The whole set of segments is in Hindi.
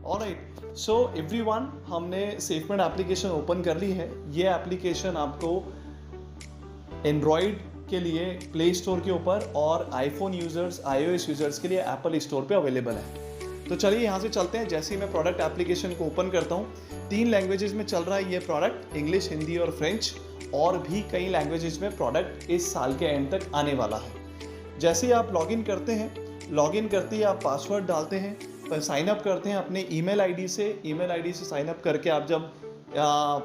ऑलराइट, सो एवरीवन, हमने SafeMed एप्लीकेशन ओपन कर ली है। ये एप्लीकेशन आपको एंड्रॉयड के लिए प्ले स्टोर के ऊपर और आईफोन यूजर्स, iOS यूजर्स के लिए एप्पल स्टोर पे अवेलेबल है। तो चलिए यहाँ से चलते हैं। जैसे ही मैं प्रोडक्ट एप्लीकेशन को ओपन करता हूँ, 3 लैंग्वेजेस में चल रहा है ये प्रोडक्ट, इंग्लिश, हिंदी और फ्रेंच, और भी कई लैंग्वेजेस में प्रोडक्ट इस साल के एंड तक आने वाला है। जैसे ही आप लॉगिन करते हैं, लॉगिन करते ही आप पासवर्ड डालते हैं, पर साइन अप करते हैं अपने ईमेल आईडी से साइन अप करके आप जब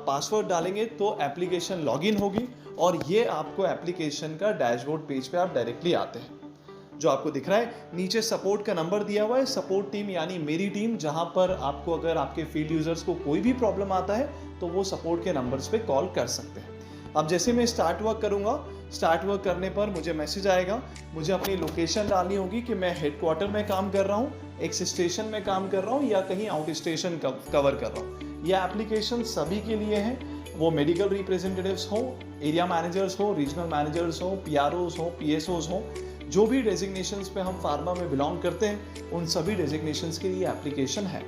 पासवर्ड डालेंगे तो एप्लीकेशन लॉगिन होगी और ये आपको एप्लीकेशन का डैशबोर्ड पेज पे आप डायरेक्टली आते हैं। जो आपको दिख रहा है नीचे सपोर्ट का नंबर दिया हुआ है, सपोर्ट टीम यानी मेरी टीम, जहां पर आपको अगर आपके फील्ड यूजर्स को कोई भी प्रॉब्लम आता है तो वो सपोर्ट के नंबर्स पे कॉल कर सकते हैं। अब जैसे मैं स्टार्ट वर्क करूंगा, स्टार्ट वर्क करने पर मुझे मैसेज आएगा, मुझे अपनी लोकेशन डालनी होगी कि मैं हेडक्वार्टर में काम कर रहा हूँ, एक स्टेशन में काम कर रहा हूँ या कहीं आउट स्टेशन कवर कर रहा हूँ। यह एप्लीकेशन सभी के लिए है, वो मेडिकल रिप्रेजेंटेटिव्स हो, एरिया मैनेजर्स हो, रीजनल मैनेजर्स हो, PROs हो, PSOs हो, जो भी डेजिग्नेशंस पे हम फार्मा में बिलोंग करते हैं, उन सभी डेजिग्नेशंस के लिए एप्लीकेशन है।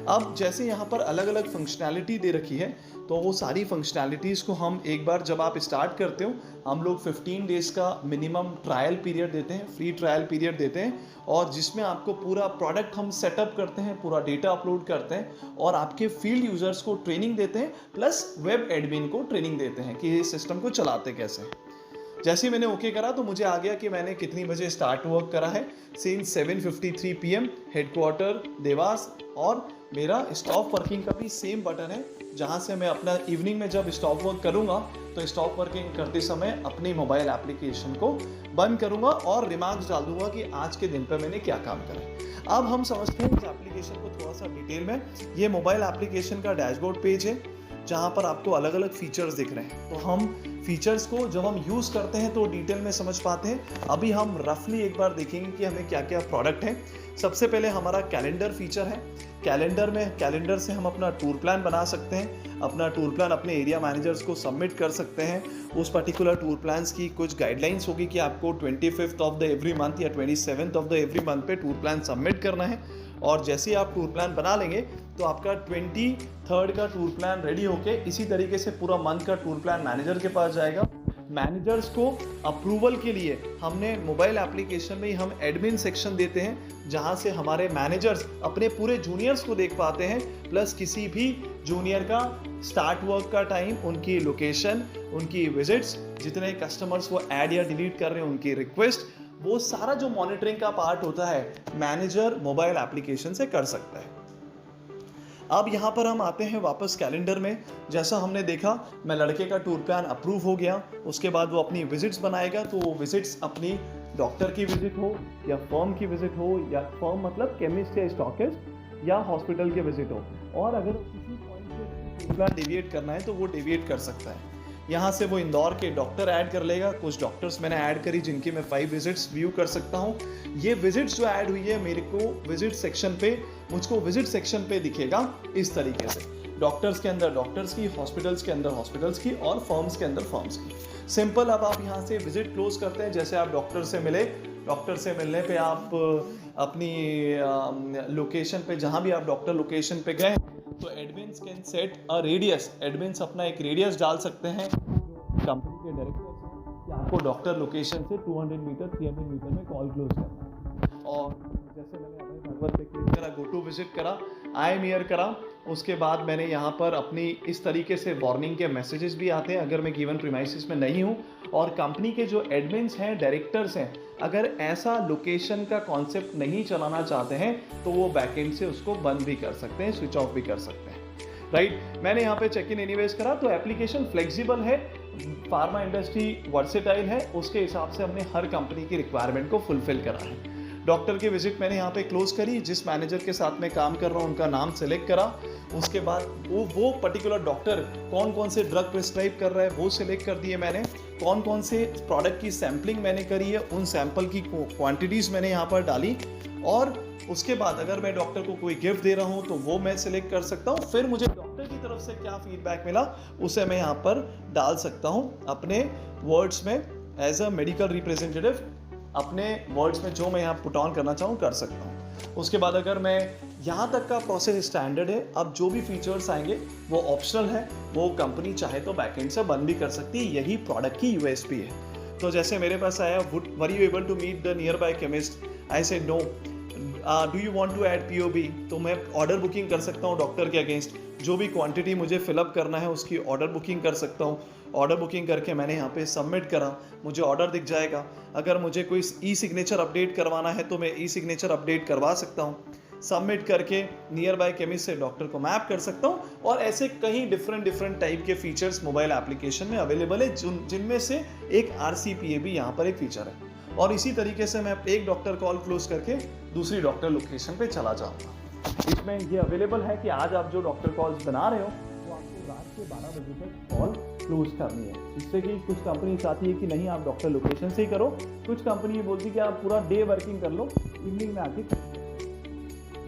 अब जैसे यहाँ पर अलग अलग फंक्शनैलिटी दे रखी है, तो वो सारी फंक्शनैलिटीज़ को हम एक बार जब आप स्टार्ट करते हो, हम लोग 15 डेज़ का मिनिमम ट्रायल पीरियड देते हैं, फ्री ट्रायल पीरियड देते हैं, और जिसमें आपको पूरा प्रोडक्ट हम सेटअप करते हैं, पूरा डेटा अपलोड करते हैं और आपके फील्ड यूजर्स को ट्रेनिंग देते हैं, प्लस वेब एडमिन को ट्रेनिंग देते हैं कि इस सिस्टम को चलाते कैसे हैं। जैसे ही मैंने ओके करा तो मुझे आ गया कि मैंने कितनी बजे स्टार्ट वर्क करा है, सिंस 7:53 PM, हेडक्वार्टर देवास, और मेरा स्टॉप वर्किंग का भी सेम बटन है, जहां से मैं अपना इवनिंग में जब स्टॉप वर्क करूंगा तो स्टॉप वर्किंग करते समय अपनी मोबाइल एप्लीकेशन को बंद करूंगा और रिमार्क्स डाल दूंगा कि आज के दिन पर मैंने क्या काम करा। अब हम समझते हैं इस एप्लीकेशन को थोड़ा सा डिटेल में। ये मोबाइल एप्लीकेशन का डैशबोर्ड पेज है, जहाँ पर आपको अलग अलग फीचर्स दिख रहे हैं। तो हम फीचर्स को जब हम यूज़ करते हैं तो डिटेल में समझ पाते हैं। अभी हम रफली एक बार देखेंगे कि हमें क्या क्या प्रोडक्ट है। सबसे पहले हमारा कैलेंडर फीचर है। कैलेंडर से हम अपना टूर प्लान बना सकते हैं, अपना टूर प्लान अपने एरिया मैनेजर्स को सबमिट कर सकते हैं। उस पर्टिकुलर टूर प्लान्स की कुछ गाइडलाइंस होगी कि आपको 25th of the every month या 27th of the every month पे टूर प्लान सबमिट करना है, और जैसे ही आप टूर प्लान बना लेंगे तो आपका 23rd का टूर प्लान रेडी होके इसी तरीके से पूरा मंथ का टूर प्लान मैनेजर के पास जाएगा। मैनेजर्स को अप्रूवल के लिए हमने मोबाइल एप्लीकेशन में ही हम एडमिन सेक्शन देते हैं, जहां से हमारे मैनेजर्स अपने पूरे जूनियर्स को देख पाते हैं, प्लस किसी भी जूनियर का स्टार्ट वर्क का टाइम, उनकी लोकेशन, उनकी विजिट्स, जितने कस्टमर्स वो ऐड या डिलीट कर रहे हैं, उनकी रिक्वेस्ट, वो सारा जो मॉनिटरिंग का पार्ट होता है मैनेजर मोबाइल एप्लीकेशन से कर सकता है। अब यहाँ पर हम आते हैं वापस कैलेंडर में। जैसा हमने देखा, मैं लड़के का टूर प्लान अप्रूव हो गया, उसके बाद वो अपनी विजिट्स बनाएगा, तो वो विजिट्स अपनी डॉक्टर की विजिट हो या फर्म की विजिट हो, या फर्म मतलब केमिस्ट या स्टॉकिस्ट, या हॉस्पिटल की विजिट हो, और अगर किसी पॉइंट से टूर प्लान डेविएट करना है तो वो डेविएट कर सकता है। यहाँ से वो इंदौर के डॉक्टर ऐड कर लेगा। कुछ डॉक्टर्स मैंने ऐड करी जिनकी मैं 5 विजिट्स व्यू कर सकता हूँ। ये विजिट्स जो ऐड हुई है मेरे को विजिट सेक्शन पे, मुझको विजिट सेक्शन पे दिखेगा इस तरीके से, डॉक्टर्स के अंदर डॉक्टर्स की, हॉस्पिटल्स के अंदर हॉस्पिटल्स की, और फर्म्स के अंदर फर्म्स की। सिंपल। अब आप यहाँ से विजिट क्लोज करते हैं। जैसे आप डॉक्टर से मिले, डॉक्टर से मिलने पे आप अपनी लोकेशन पे, जहाँ भी आप डॉक्टर लोकेशन पे गए, तो admins can set a radius, admins अपना एक रेडियस डाल सकते हैं कंपनी के डायरेक्टर कि आपको डॉक्टर लोकेशन से 200 मीटर 300 मीटर में कॉल क्लोज करना है। और जैसे मैंने अपने नंबर पे क्लिक करा, गो टू विजिट करा, आई एम हियर करा, उसके बाद मैंने यहाँ पर अपनी इस तरीके से वार्निंग के मैसेजेस भी आते हैं अगर मैं गिवन प्रीमाइसिस में नहीं हूँ। और कंपनी के जो एडमिन्स हैं, डायरेक्टर्स हैं, अगर ऐसा लोकेशन का कॉन्सेप्ट नहीं चलाना चाहते हैं तो वो बैकएंड से उसको बंद भी कर सकते हैं, स्विच ऑफ भी कर सकते हैं। राइट। मैंने यहाँ पे चेक इन एनीवेज करा, तो एप्लीकेशन फ्लेक्सिबल है, फार्मा इंडस्ट्री वर्सेटाइल है, उसके हिसाब से हमने हर कंपनी की रिक्वायरमेंट को फुलफिल करा है। डॉक्टर की विजिट मैंने यहाँ पे क्लोज करी, जिस मैनेजर के साथ मैं काम कर रहा हूँ उनका नाम सेलेक्ट करा, उसके बाद वो पर्टिकुलर डॉक्टर कौन कौन से ड्रग प्रिस्क्राइब कर रहा है वो सिलेक्ट कर दिए मैंने, कौन कौन से प्रोडक्ट की सैम्पलिंग मैंने करी है, उन सैंपल की क्वांटिटीज़ मैंने यहाँ पर डाली, और उसके बाद अगर मैं डॉक्टर को कोई गिफ्ट दे रहा हूँ तो वो मैं सिलेक्ट कर सकता हूँ। फिर मुझे डॉक्टर की तरफ से क्या फीडबैक मिला उसे मैं यहाँ पर डाल सकता हूँ अपने वर्ड्स में, एज अ मेडिकल रिप्रेजेंटेटिव अपने वर्ड्स में जो मैं यहाँ पुट ऑन करना चाहूँ कर सकता हूँ। उसके बाद अगर मैं यहाँ तक का प्रोसेस स्टैंडर्ड है, अब जो भी फीचर्स आएंगे वो ऑप्शनल है, वो कंपनी चाहे तो बैकएंड से बंद भी कर सकती है, यही प्रोडक्ट की यूएसपी है। तो जैसे मेरे पास आया, were you able to meet the nearby chemist, I said no, do you want to add POB, तो मैं ऑर्डर बुकिंग कर सकता हूँ डॉक्टर के अगेंस्ट, जो भी क्वांटिटी मुझे फिलअप करना है उसकी ऑर्डर बुकिंग कर सकता हूँ। ऑर्डर बुकिंग करके मैंने यहाँ पे सबमिट करा, मुझे ऑर्डर दिख जाएगा। अगर मुझे कोई ई सिग्नेचर अपडेट करवाना है तो मैं ई सिग्नेचर अपडेट करवा सकता हूँ। सबमिट करके नियर बाय केमिस्ट से डॉक्टर को मैप कर सकता हूँ। और ऐसे कई डिफरेंट टाइप के फीचर्स मोबाइल एप्लीकेशन में अवेलेबल है, जिनमें से एक RCPA भी यहाँ पर एक फीचर है। और इसी तरीके से मैं एक डॉक्टर कॉल क्लोज करके दूसरी डॉक्टर लोकेशन पे चला जाऊँगा। इसमें ये अवेलेबल है कि आज आप जो डॉक्टर कॉल्स बना रहे हो वो आपको रात के 12 बजे तक कॉल क्लोज करनी है। जिससे कि कुछ कंपनी चाहती है कि नहीं आप डॉक्टर लोकेशन से ही करो, कुछ कंपनी बोलती है कि आप पूरा डे वर्किंग कर लो, इवनिंग में आके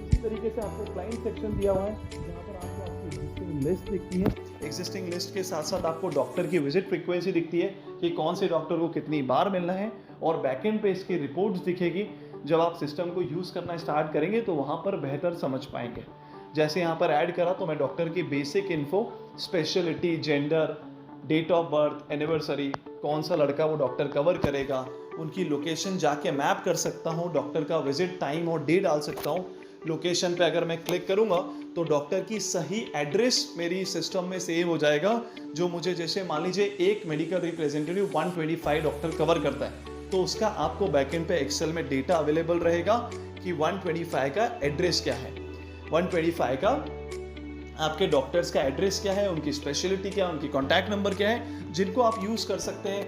इसी तरीके से आपको क्लाइंट सेक्शन दिया हुआ है जहाँ पर आपको आपकी एग्जिस्टिंग लिस्ट दिखती है। एग्जिस्टिंग लिस्ट के साथ साथ आपको डॉक्टर की विजिट फ्रीक्वेंसी दिखती है कि कौन से डॉक्टर को कितनी बार मिलना है, और बैकएंड पे इसकी रिपोर्ट्स दिखेगी। जब आप सिस्टम को यूज़ करना स्टार्ट करेंगे तो वहाँ पर बेहतर समझ पाएंगे। जैसे यहाँ पर ऐड करा तो मैं डॉक्टर की basic info, speciality, gender, date of birth, anniversary, कौन सा लड़का वो डॉक्टर कवर करेगा, उनकी लोकेशन जाके मैप कर सकता हूँ, डॉक्टर का विजिट टाइम और डे डाल सकता हूँ। लोकेशन पे अगर मैं क्लिक करूँगा तो डॉक्टर की सही एड्रेस मेरी सिस्टम में सेव हो जाएगा, जो मुझे, जैसे मान लीजिए एक मेडिकल रिप्रेजेंटेटिव 125 डॉक्टर कवर करता है तो उसका आपको बैकएंड पे एक्सेल में डेटा अवेलेबल रहेगा कि 125 का एड्रेस क्या है, 125 का आपके डॉक्टर्स का एड्रेस क्या है, उनकी स्पेशलिटी क्या है, उनकी कॉन्टैक्ट नंबर क्या है, जिनको आप यूज़ कर सकते हैं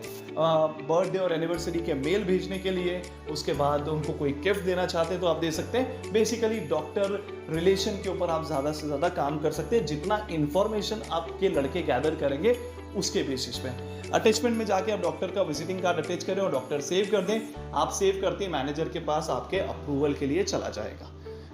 बर्थडे और एनिवर्सरी के मेल भेजने के लिए। उसके बाद उनको कोई गिफ्ट देना चाहते हैं तो आप दे सकते हैं। बेसिकली डॉक्टर रिलेशन के ऊपर आप ज़्यादा से ज़्यादा काम कर सकते हैं, जितना इन्फॉर्मेशन आपके लड़के गैदर करेंगे उसके बेसिस पे। अटैचमेंट में जाके आप डॉक्टर का विजिटिंग कार्ड अटैच करें और डॉक्टर सेव कर दें। आप सेव करते हैं मैनेजर के पास आपके अप्रूवल के लिए चला जाएगा।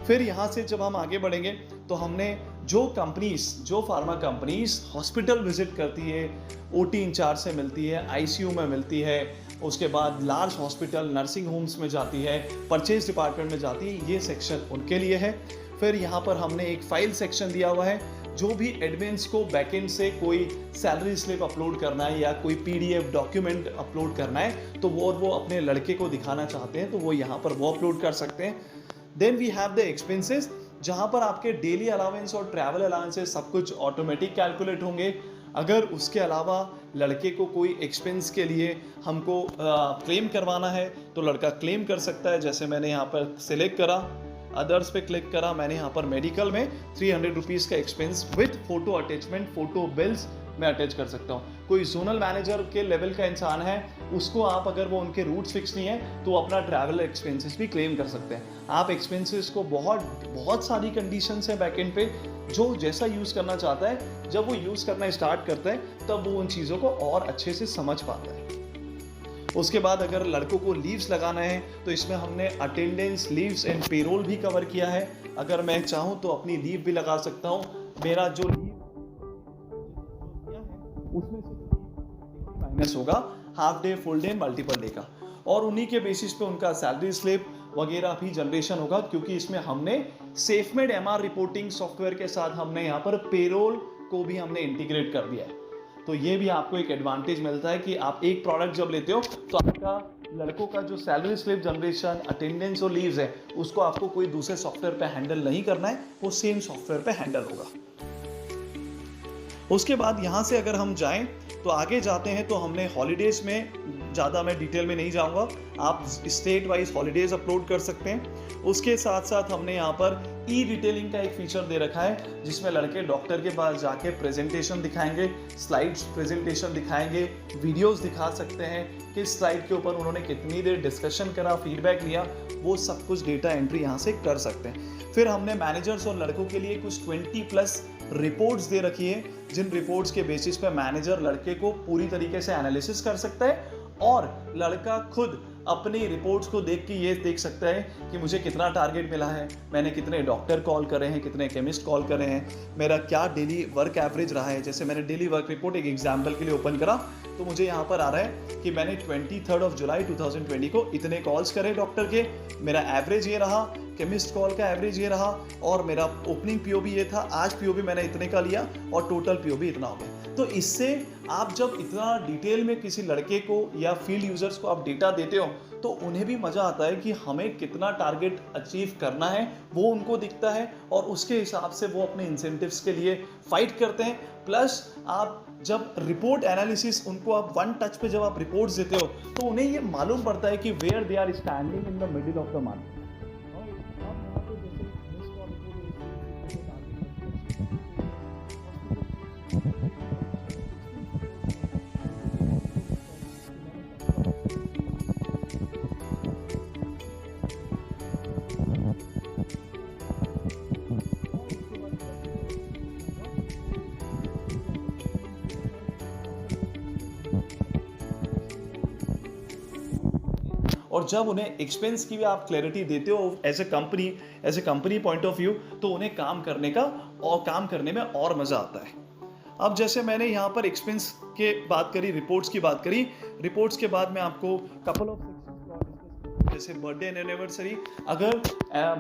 फिर यहाँ से जब हम आगे बढ़ेंगे तो हमने जो कंपनीज, जो फार्मा कंपनीज हॉस्पिटल विजिट करती है, OT इंचार्ज से मिलती है, ICU में मिलती है, उसके बाद लार्ज हॉस्पिटल, नर्सिंग होम्स में जाती है, परचेज डिपार्टमेंट में जाती है, ये सेक्शन उनके लिए है। फिर यहाँ पर हमने एक फाइल सेक्शन दिया हुआ है, जो भी एडमिन्स को बैकएंड से कोई सैलरी स्लिप अपलोड करना है या कोई PDF डॉक्यूमेंट अपलोड करना है तो वो अपने लड़के को दिखाना चाहते हैं तो वो यहाँ पर वो अपलोड कर सकते हैं। Then we have the expenses, जहाँ पर आपके डेली अलाउंस और ट्रैवल अलाउंसेस सब कुछ ऑटोमेटिक कैलकुलेट होंगे। अगर उसके अलावा लड़के को कोई एक्सपेंस के लिए हमको क्लेम करवाना है तो लड़का क्लेम कर सकता है। जैसे मैंने यहाँ पर सिलेक्ट करा, अदर्स पे क्लिक करा, मैंने यहाँ पर मेडिकल में 300 रुपीज़ का expense with photo attachment, photo bills मैं अटैच कर सकता हूँ। कोई जोनल मैनेजर के लेवल का इंसान है, उसको आप, अगर वो उनके रूट्स फिक्स नहीं है तो अपना ट्रैवल एक्सपेंसेस भी क्लेम कर सकते हैं। आप एक्सपेंसेस को बहुत सारी कंडीशंस है बैकएंड पे, जो जैसा यूज़ करना चाहता है, जब वो यूज़ करना स्टार्ट करता है तब वो उन चीज़ों को और अच्छे से समझ पाता है। उसके बाद अगर लड़कों को लीव्स लगाना है तो इसमें हमने अटेंडेंस, लीव्स एंड पेरोल भी कवर किया है। अगर मैं चाहूँ तो अपनी लीव भी लगा सकता हूँ। मेरा जो लीव उसमें से माइनस होगा half day, full day, multiple day का, और उन्हीं के बेसिस पे उनका सैलरी स्लिप वगैरह भी जनरेशन होगा, क्योंकि इसमें हमने सेफमेड MR रिपोर्टिंग सॉफ्टवेयर के साथ हमने यहाँ पर पेरोल को भी हमने इंटीग्रेट कर दिया है। तो ये भी आपको एक एडवांटेज मिलता है कि आप एक प्रोडक्ट जब लेते हो तो आपका लड़कों का जो सैलरी स्लिप जनरेशन, अटेंडेंस और लीव्स है उसको आपको कोई दूसरे सॉफ्टवेयर पे हैंडल नहीं करना है, वो सेम सॉफ्टवेयर पे हैंडल होगा। उसके बाद यहाँ से अगर हम जाएं तो आगे जाते हैं तो हमने हॉलीडेज़ में, ज़्यादा मैं डिटेल में नहीं जाऊँगा, आप स्टेट वाइज हॉलीडेज़ अपलोड कर सकते हैं। उसके साथ साथ हमने यहाँ पर ई डिटेलिंग का एक फीचर दे रखा है, जिसमें लड़के डॉक्टर के पास जाके प्रेजेंटेशन दिखाएंगे, स्लाइड्स प्रेजेंटेशन दिखाएंगे, वीडियोस दिखा सकते हैं किस स्लाइड के ऊपर उन्होंने कितनी देर डिस्कशन करा, फीडबैक लिया, वो सब कुछ डेटा एंट्री यहाँ से कर सकते हैं। फिर हमने मैनेजर्स और लड़कों के लिए कुछ 20+ रिपोर्ट्स दे रखी है, जिन रिपोर्ट्स के बेसिस पे मैनेजर लड़के को पूरी तरीके से एनालिसिस कर सकता है और लड़का खुद अपनी रिपोर्ट्स को देख के ये देख सकता है कि मुझे कितना टारगेट मिला है, मैंने कितने डॉक्टर कॉल करे हैं, कितने केमिस्ट कॉल करे हैं, मेरा क्या डेली वर्क एवरेज रहा है। जैसे मैंने डेली वर्क रिपोर्ट एक एग्जाम्पल के लिए ओपन करा तो मुझे यहाँ पर आ रहा है कि मैंने 23 जुलाई 2020 को इतने कॉल्स करे डॉक्टर के, मेरा एवरेज ये रहा, केमिस्ट कॉल का एवरेज ये रहा, और मेरा ओपनिंग पीओबी ये था, आज पीओबी मैंने इतने का लिया और टोटल पीओबी इतना हो गया। तो इससे आप जब इतना डिटेल में किसी लड़के को या फील्ड यूजर्स को आप डेटा देते हो तो उन्हें भी मज़ा आता है कि हमें कितना टारगेट अचीव करना है, वो उनको दिखता है और उसके हिसाब से वो अपने इंसेंटिव्स के लिए फाइट करते हैं। प्लस आप जब रिपोर्ट एनालिसिस उनको आप वन टच पे जब आप रिपोर्ट्स देते हो तो उन्हें ये मालूम पड़ता है कि where they are standing in the middle of the month. और जब उन्हें एक्सपेंस की भी आप क्लैरिटी देते हो as a company point of view, तो उन्हें काम करने में और मज़ा आता है। अब जैसे मैंने यहाँ पर एक्सपेंस के बात करी, रिपोर्ट्स की बात करी, रिपोर्ट्स के बाद मैं आपको कपल ऑफ जैसे बर्थडे एंड एनिवर्सरी, अगर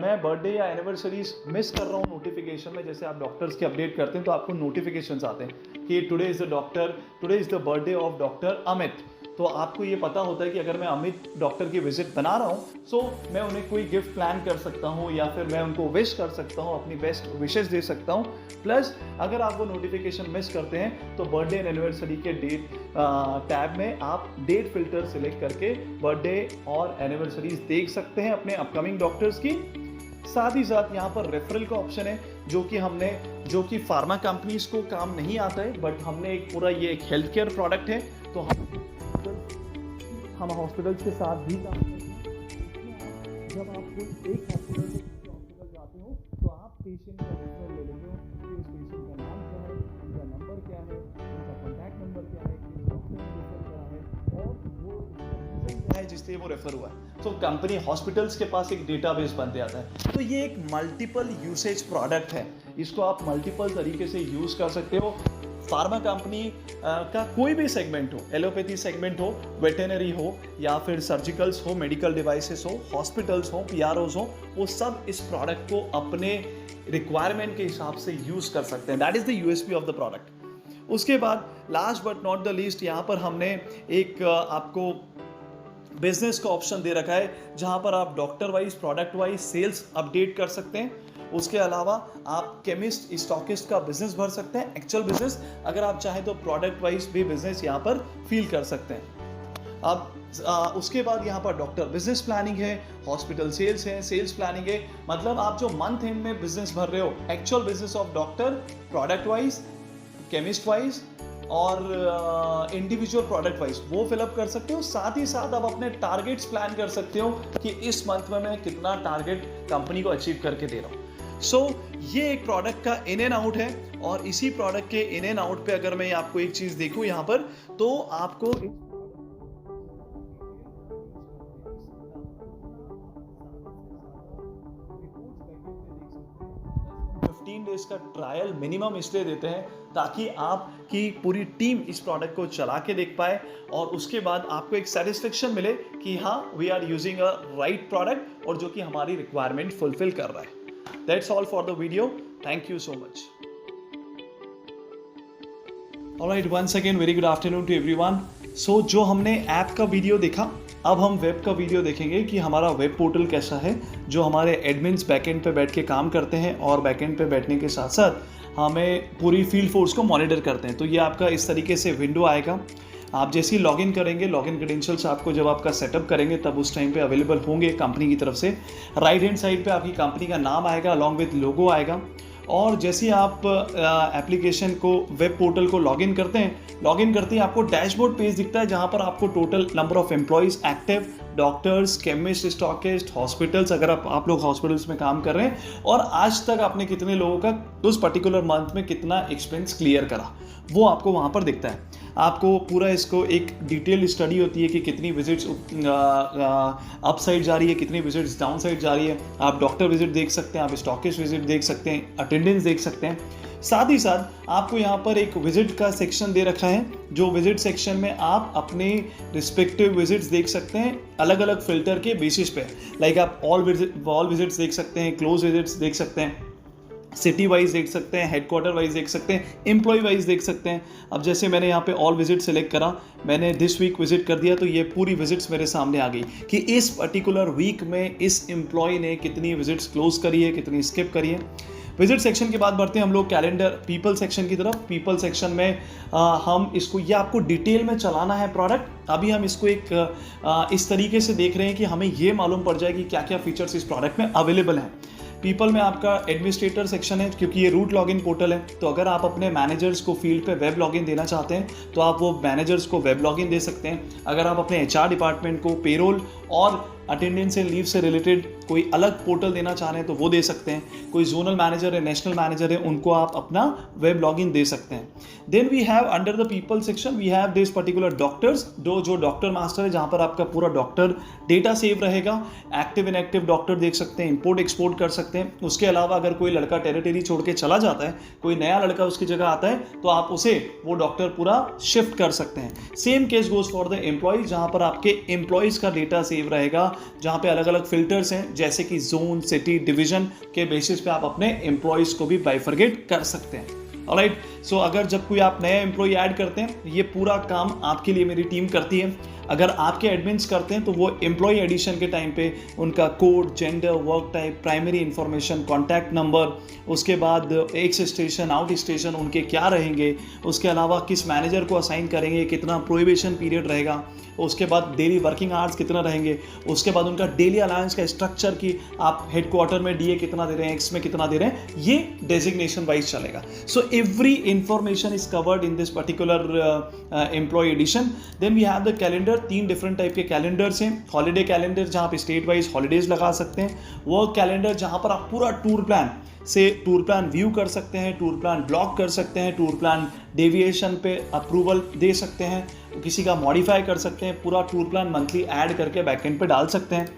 मैं बर्थडे या एनिवर्सरीज मिस कर रहा हूँ नोटिफिकेशन में, जैसे आप डॉक्टर्स के अपडेट करते हैं तो आपको नोटिफिकेशंस आते हैं कि today is the birthday of doctor Amit, तो आपको ये पता होता है कि अगर मैं अमित डॉक्टर की विजिट बना रहा हूँ सो मैं उन्हें कोई गिफ्ट प्लान कर सकता हूँ या फिर मैं उनको विश कर सकता हूँ, अपनी बेस्ट विशेस दे सकता हूँ। प्लस अगर आप वो नोटिफिकेशन मिस करते हैं तो बर्थडे एंड एनिवर्सरी के डेट टैब में आप डेट फिल्टर सिलेक्ट करके बर्थडे और एनिवर्सरीज देख सकते हैं अपने अपकमिंग डॉक्टर्स की। साथ ही साथ यहाँ पर रेफरल का ऑप्शन है जो कि फार्मा कंपनीज को काम नहीं आता है, बट हमने एक पूरा ये एक हेल्थ केयर प्रोडक्ट है तो हम हॉस्पिटल्स के साथ भी काम करते हैं। जब आप कोई एक हॉस्पिटल से दूसरे हॉस्पिटल जाते हो तो आप पेशेंट का रेफरल ले लेते हो कि उस पेशेंट का नाम क्या है, उनका नंबर क्या है, उनका कॉन्टैक्ट नंबर क्या है, किस डॉक्टर ने रेफर करा है और वो रीजन क्या है जिससे वो रेफर हुआ है। तो कंपनी हॉस्पिटल्स के पास एक डेटाबेस बन जाता है। तो ये एक मल्टीपल यूसेज प्रोडक्ट है, इसको आप मल्टीपल तरीके से यूज़ कर सकते हो। फार्मा कंपनी का कोई भी सेगमेंट हो, एलोपैथी सेगमेंट हो, वेटेनरी हो या फिर सर्जिकल्स हो, मेडिकल डिवाइसेस हो, हॉस्पिटल्स हो, पीआरओज हो, वो सब इस प्रोडक्ट को अपने रिक्वायरमेंट के हिसाब से यूज़ कर सकते हैं। That is the USP of the product. उसके बाद last but not the least, यहाँ पर हमने एक आपको बिजनेस का ऑप्शन दे रखा है जहाँ पर आप doctor wise, product wise sales update कर सकते हैं। उसके अलावा आप केमिस्ट, स्टॉकिस्ट का बिजनेस भर सकते हैं, एक्चुअल बिजनेस। अगर आप चाहें तो प्रोडक्ट वाइज भी बिजनेस यहाँ पर फील कर सकते हैं। अब उसके बाद यहाँ पर डॉक्टर बिजनेस प्लानिंग है, हॉस्पिटल सेल्स है, सेल्स प्लानिंग है। मतलब आप जो मंथ एंड में बिजनेस भर रहे हो, actual business of doctor, product wise, chemist wise और इंडिविजुअल प्रोडक्ट वाइज वो फिलअप कर सकते हो। साथ ही साथ आप अपने टारगेट्स प्लान कर सकते हो कि इस मंथ में मैं कितना टारगेट कंपनी को अचीव करके दे रहा हूँ। ये एक प्रोडक्ट का इन एंड आउट है। और इसी प्रोडक्ट के इन एंड आउट पे अगर मैं आपको एक चीज देखूं यहाँ पर, तो आपको 15 डेज का ट्रायल मिनिमम इसलिए देते हैं ताकि आपकी पूरी टीम इस प्रोडक्ट को चला के देख पाए और उसके बाद आपको एक सेटिस्फेक्शन मिले कि हाँ, we are using a right product और जो कि हमारी रिक्वायरमेंट फुलफिल कर रहा है। That's all for the video. Thank you so much. Alright, once again very good afternoon to everyone. So जो हमने ऐप का वीडियो देखा, अब हम वेब का वीडियो देखेंगे कि हमारा वेब पोर्टल कैसा है, जो हमारे एडमिन्स बैकएंड पे बैठ के काम करते हैं और बैकएंड पे बैठने के साथ साथ हमें पूरी फील्ड फोर्स को मॉनिटर करते हैं। तो ये आपका इस तरीके से विंडो आएगा। आप जैसे ही लॉगिन करेंगे, लॉगिन क्रेडेंशियल्स आपको जब आपका सेटअप करेंगे तब उस टाइम पे अवेलेबल होंगे कंपनी की तरफ से। राइट हैंड साइड पे आपकी कंपनी का नाम आएगा अलॉन्ग विद लोगो आएगा। और जैसे ही आप एप्लीकेशन को, वेब पोर्टल को लॉगिन करते हैं, लॉगिन करते ही आपको डैशबोर्ड पेज दिखता है जहां पर आपको total number of employees, active, doctors, chemist, stockist, hospitals, अगर आप लोग हॉस्पिटल्स में काम कर रहे हैं, और आज तक आपने कितने लोगों का उस पर्टिकुलर मंथ में कितना एक्सपेंस क्लियर करा, वो आपको वहाँ पर दिखता है। आपको पूरा इसको एक डिटेल स्टडी होती है कि कितनी विजिट्स अप साइड जा रही है, कितनी विजिट्स डाउन साइड जा रही है। आप डॉक्टर विजिट देख सकते हैं, आप स्टॉकिस्ट विजिट देख सकते हैं, अटेंडेंस देख सकते हैं। साथ ही साथ आपको यहाँ पर एक विजिट का सेक्शन दे रखा है, जो विजिट सेक्शन में आप अपने रिस्पेक्टिव विजिट्स देख सकते हैं अलग अलग फिल्टर के बेसिस पे। लाइक आप ऑल विजिट्स देख सकते हैं, क्लोज विजिट्स देख सकते हैं, सिटी वाइज देख सकते हैं, हेडक्वार्टर वाइज देख सकते हैं, एम्प्लॉय वाइज देख सकते हैं। अब जैसे मैंने यहाँ पे ऑल विजिट सेलेक्ट करा, मैंने दिस वीक विजिट कर दिया, तो ये पूरी विजिट्स मेरे सामने आ गई कि इस पर्टिकुलर वीक में इस एम्प्लॉय ने कितनी विजिट्स क्लोज करी है, कितनी स्किप करी है। विजिट सेक्शन के बाद बढ़ते हैं हम लोग कैलेंडर पीपल सेक्शन की तरफ। पीपल सेक्शन में हम इसको, ये आपको डिटेल में चलाना है प्रोडक्ट। अभी हम इसको एक इस तरीके से देख रहे हैं कि हमें ये मालूम पड़ जाए कि क्या क्या फीचर्स इस प्रोडक्ट में अवेलेबल हैं। पीपल में आपका एडमिनिस्ट्रेटर सेक्शन है, क्योंकि ये रूट लॉगिन पोर्टल है, तो अगर आप अपने मैनेजर्स को फील्ड पे वेब लॉगिन देना चाहते हैं तो आप वो मैनेजर्स को वेब लॉगिन दे सकते हैं। अगर आप अपने HR डिपार्टमेंट को पेरोल और अटेंडेंस एंड लीव से रिलेटेड कोई अलग पोर्टल देना चाह रहे हैं तो वो दे सकते हैं। कोई जोनल मैनेजर है, नेशनल मैनेजर है, उनको आप अपना वेब लॉगिन दे सकते हैं। Then we have under the people section we have this particular doctors, जो डॉक्टर मास्टर है, जहाँ पर आपका पूरा डॉक्टर डेटा सेव रहेगा। एक्टिव इनएक्टिव डॉक्टर देख सकते हैं, इंपोर्ट एक्सपोर्ट कर सकते हैं। उसके अलावा अगर कोई लड़का टेरिटरी छोड़ के चला जाता है, कोई नया लड़का उसकी जगह आता है, तो आप उसे वो डॉक्टर पूरा शिफ्ट कर सकते हैं। Same case goes for the employee, जहाँ पर आपके एम्प्लॉयज़ का डेटा सेव रहेगा, जहाँ पे अलग अलग फिल्टर्स हैं, जैसे कि जोन, सिटी, डिवीजन के बेसिस पे आप अपने एम्प्लॉयज़ को भी बाइफरगेट कर सकते हैं। ऑलराइट, सो अगर जब कोई आप नया एम्प्लॉय ऐड करते हैं, ये पूरा काम आपके लिए मेरी टीम करती है। अगर आपके एडमिन्स करते हैं तो वो एम्प्लॉय एडिशन के टाइम पे उनका code, gender, work type, primary information, contact number, उसके बाद एक्स स्टेशन, आउट स्टेशन उनके क्या रहेंगे, उसके अलावा किस मैनेजर को असाइन करेंगे, कितना प्रोहिबिशन पीरियड रहेगा, उसके बाद डेली वर्किंग आवर्स कितना रहेंगे, उसके बाद उनका डेली अलाउंस का स्ट्रक्चर कि आप हेडक्वार्टर में DA कितना दे रहे हैं, एक्स में कितना दे रहे हैं, ये डेजिग्नेशन वाइज चलेगा। So every information is covered in this particular employee edition. Then we have the calendar. 3 different type के कैलेंडर्स हैं। हॉलीडे कैलेंडर, जहाँ पे स्टेट वाइज हॉलीडेज लगा सकते हैं। वर्क कैलेंडर, जहाँ पर आप पूरा टूर प्लान व्यू कर सकते हैं, टूर प्लान ब्लॉक कर सकते हैं, टूर प्लान डेविएशन पे अप्रूवल दे सकते हैं, किसी का मॉडिफाई कर सकते हैं, पूरा टूर प्लान मंथली ऐड करके बैकएंड पे डाल सकते हैं।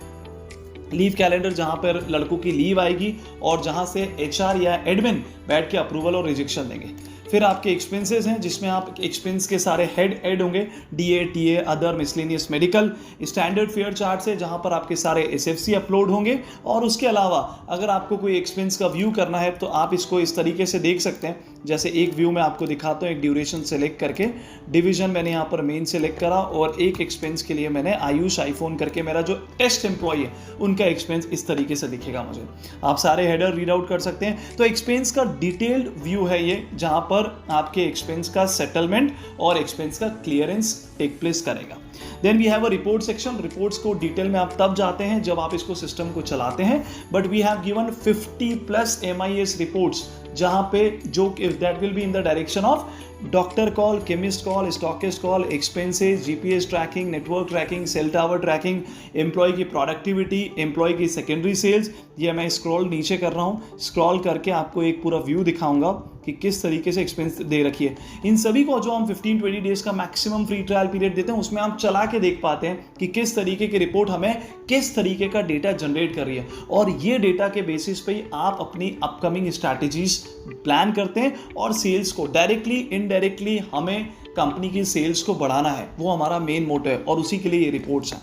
लीव कैलेंडर, जहाँ पर लड़कों की लीव आएगी और जहाँ से HR या एडमिन बैठ के अप्रूवल और रिजेक्शन देंगे। फिर आपके एक्सपेंसेस हैं, जिसमें आप एक्सपेंस के सारे हेड ऐड होंगे, DA, TA, other, miscellaneous, medical. Standard fair chart है, जहाँ पर आपके सारे SFC अपलोड होंगे। और उसके अलावा अगर आपको कोई एक्सपेंस का व्यू करना है तो आप इसको इस तरीके से देख सकते हैं। जैसे एक व्यू में आपको दिखाता हूँ, एक ड्यूरेशन सेलेक्ट करके, डिवीजन मैंने यहाँ पर मेन सेलेक्ट करा, और एक एक्सपेंस के लिए मैंने आयुष आईफोन करके, मेरा जो टेस्ट एम्प्लॉय है उनका एक्सपेंस इस तरीके से दिखेगा मुझे। आप सारे हेडर रीड आउट कर सकते हैं। तो एक्सपेंस का डिटेल्ड व्यू है ये, जहाँ पर आपके एक्सपेंस का सेटलमेंट और एक्सपेंस का क्लियरेंस टेक प्लेस करेगा। Then we have a report section. Reports को डिटेल में आप तब जाते हैं जब आप इसको सिस्टम को चलाते हैं, but we have given 50+ MIS reports, जहाँ पे जो that will be in the direction of doctor call, chemist call, stockist call, expenses, GPS tracking, network tracking, cell tower tracking, employee की प्रोडक्टिविटी, एम्प्लॉय की सेकेंडरी सेल्स। ये मैं स्क्रॉल नीचे कर रहा हूँ, स्क्रॉल करके आपको एक पूरा व्यू दिखाऊंगा कि किस तरीके से एक्सपेंस दे रखी है। इन सभी को जो हम 15-20 डेज का मैक्सिमम फ्री ट्रायल पीरियड देते हैं, उसमें आप चला के देख पाते हैं कि किस तरीके की रिपोर्ट हमें किस तरीके का डेटा जनरेट कर रही है, और ये डेटा के बेसिस पे ही आप अपनी अपकमिंग स्ट्रैटेजीज प्लान करते हैं, और सेल्स को डायरेक्टली इनडायरेक्टली हमें कंपनी की सेल्स को बढ़ाना है, वो हमारा मेन मोटो है, और उसी के लिए ये रिपोर्ट्स हैं।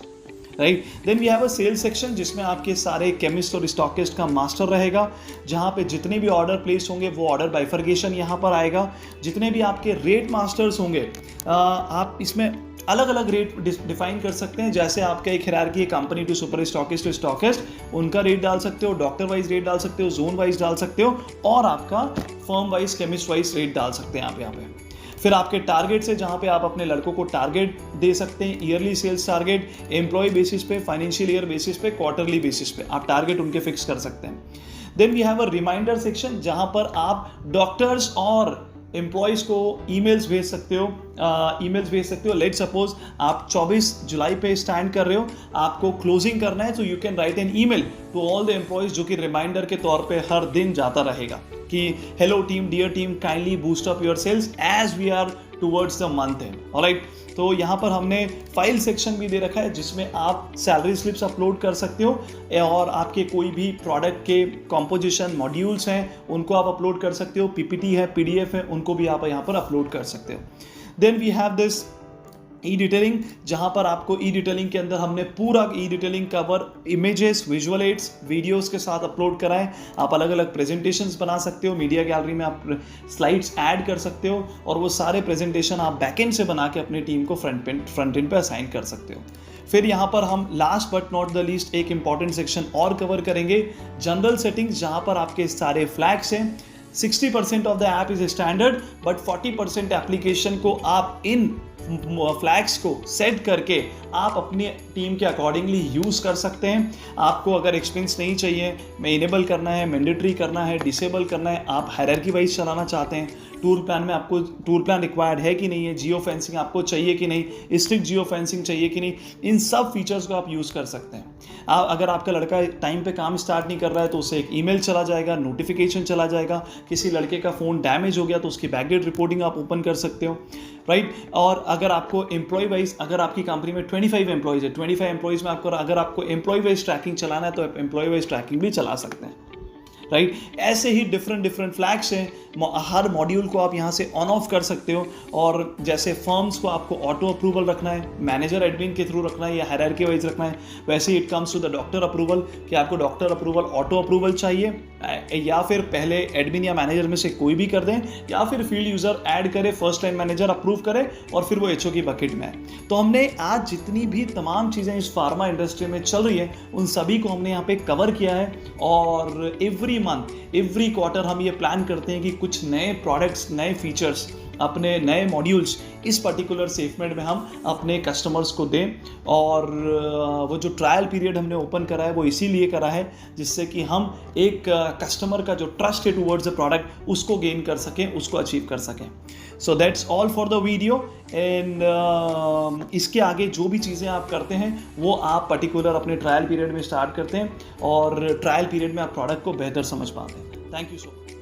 Right, then we have a sales section, जिसमें आपके सारे केमिस्ट और स्टॉकिस्ट का मास्टर रहेगा, जहाँ पे जितने भी ऑर्डर प्लेस होंगे वो ऑर्डर बाइफर्गेशन यहाँ पर आएगा। जितने भी आपके रेट मास्टर्स होंगे, आप इसमें अलग अलग रेट डिफाइन कर सकते हैं। जैसे आपका एक हिरार्की है, company to super stockist to stockist, उनका रेट डाल सकते हो, डॉक्टर वाइज रेट डाल सकते हो, जोन वाइज डाल सकते हो, और आपका firm wise, chemist wise rate डाल सकते हैं आप यहाँ पे। फिर आपके टारगेट से, जहाँ पे आप अपने लड़कों को टारगेट दे सकते हैं, yearly sales target, employee basis पे, फाइनेंशियल ईयर बेसिस पे, क्वार्टरली बेसिस पे आप टारगेट उनके फिक्स कर सकते हैं। Then we have a reminder section, जहाँ पर आप डॉक्टर्स और एम्प्लॉयज़ को ईमेल्स भेज सकते हो। लेट सपोज आप 24 जुलाई पे स्टैंड कर रहे हो, आपको क्लोजिंग करना है, तो you can write an email to all the employees, जो कि रिमाइंडर के तौर पे हर दिन जाता रहेगा कि hello team, dear team, kindly boost up your sales as we are towards the month end. Alright, तो यहाँ पर हमने फाइल सेक्शन भी दे रखा है जिसमें आप सैलरी स्लिप्स अपलोड कर सकते हो और आपके कोई भी प्रोडक्ट के कॉम्पोजिशन मॉड्यूल्स हैं उनको आप अपलोड कर सकते हो, पीपीटी है, पीडीएफ है, उनको भी आप यहाँ पर अपलोड कर सकते हो। Then we have this e detailing, जहाँ पर आपको ई डिटेलिंग के अंदर हमने पूरा e detailing cover images, visual aids, videos के साथ अपलोड करा है। आप अलग अलग प्रेजेंटेशंस बना सकते हो, मीडिया गैलरी में आप स्लाइड्स ऐड कर सकते हो और वो सारे प्रेजेंटेशन आप बैकएंड से बना के अपनी टीम को फ्रंट एंड पे असाइन कर सकते हो। फिर यहाँ पर हम last but not the least एक इंपॉर्टेंट सेक्शन और कवर करेंगे, जनरल सेटिंग्स, जहाँ पर आपके सारे फ्लैग्स हैं। 60% of the app is standard, but 40% application को आप इन फ्लैग्स को सेट करके आप अपनी टीम के अकॉर्डिंगली यूज़ कर सकते हैं। आपको अगर एक्सपेंस नहीं चाहिए, मैं इनेबल करना है, मैंडेटरी करना है, डिसेबल करना है, आप हायरार्की वाइज चलाना चाहते हैं, टूर प्लान में आपको टूर प्लान रिक्वायर्ड है कि नहीं है, जियो फेंसिंग आपको चाहिए कि नहीं, स्ट्रिक्ट जियो फेंसिंग चाहिए कि नहीं, इन सब फीचर्स को आप यूज़ कर सकते हैं। अगर आपका लड़का टाइम पे काम स्टार्ट नहीं कर रहा है तो उसे एक ईमेल चला जाएगा, नोटिफिकेशन चला जाएगा, किसी लड़के का फ़ोन डैमेज हो गया तो उसकी बैकडेट रिपोर्टिंग आप ओपन कर सकते हो, राइट। और अगर आपको एम्प्लॉय वाइज, अगर आपकी कंपनी में 25 एम्प्लॉयज़ है, 25 एम्प्लॉयज़ में आपको अगर आपको एम्प्लॉय वाइज ट्रैकिंग चलाना है तो आप एम्प्लॉय वाइज ट्रैकिंग भी चला सकते हैं, राइट। ऐसे ही डिफरेंट फ्लैग्स हैं, हर मॉड्यूल को आप यहाँ से ऑन ऑफ कर सकते हो। और जैसे फर्म्स को आपको ऑटो अप्रूवल रखना है, मैनेजर एडमिन के थ्रू रखना है या हायरार्की वाइज रखना है, वैसे ही it comes to the doctor approval कि आपको डॉक्टर अप्रूवल, ऑटो अप्रूवल चाहिए, या फिर पहले एडमिन या मैनेजर में से कोई भी कर दें, या फिर फील्ड यूज़र ऐड करे, फर्स्ट लाइन मैनेजर अप्रूव करे और फिर वो एचओ की बकेट में है। तो हमने आज जितनी भी तमाम चीज़ें इस फार्मा इंडस्ट्री में चल रही है उन सभी को हमने यहाँ पे कवर किया है। और एवरी मंथ, एवरी क्वार्टर हम ये प्लान करते हैं कि कुछ नए प्रोडक्ट्स, नए फीचर्स, अपने नए मॉड्यूल्स इस पर्टिकुलर सेफमेड में हम अपने कस्टमर्स को दें। और वो जो ट्रायल पीरियड हमने ओपन करा है वो इसीलिए करा है जिससे कि हम एक कस्टमर का जो ट्रस्ट है टूवर्ड्स द प्रोडक्ट उसको गेन कर सकें, उसको अचीव कर सकें। So that's all for the video and इसके आगे जो भी चीज़ें आप करते हैं वो आप पर्टिकुलर अपने ट्रायल पीरियड में स्टार्ट करते हैं और ट्रायल पीरियड में आप प्रोडक्ट को बेहतर समझ पाते हैं। Thank you so much.